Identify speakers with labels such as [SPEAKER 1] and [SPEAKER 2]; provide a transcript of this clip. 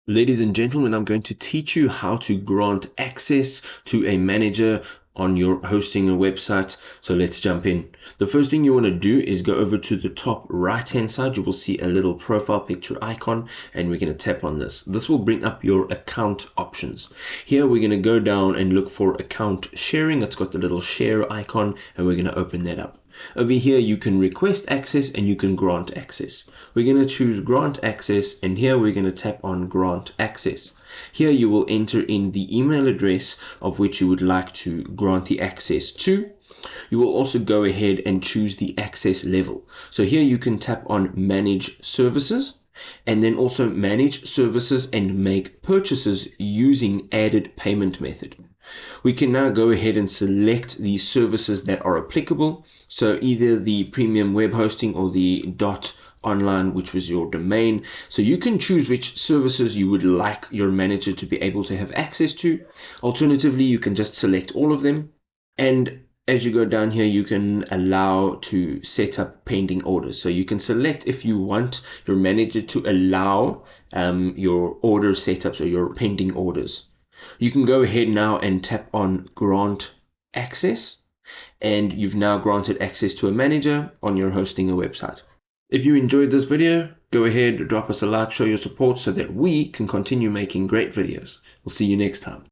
[SPEAKER 1] Ladies and gentlemen, I'm going to teach you how to grant access to a manager on your hosting a website. So let's jump in. The first thing you want to do is go over to the top right hand side. You will see a little profile picture icon, and we're going to tap on this. This will bring up your account options. Here we're going to go down and look for account sharing. It's got the little share icon, and we're going to open that up. Over here you can request access and you can grant access. We're going to choose grant access, and here we're going to tap on grant access. Here you will enter in the email address of which you would like to grant the access to. You will also go ahead and choose the access level. So here you can tap on manage services, and then also manage services and make purchases using added payment method. We can now go ahead and select the services that are applicable. So either the premium web hosting or the .online, which was your domain. So you can choose which services you would like your manager to be able to have access to. Alternatively, you can just select all of them. And as you go down here, you can allow to set up pending orders. So you can select if you want your manager to allow your order setups or your pending orders. You can go ahead now and tap on grant access, and you've now granted access to a manager on your hosting a website. If you enjoyed this video, go ahead, drop us a like, show your support so that we can continue making great videos. We'll see you next time.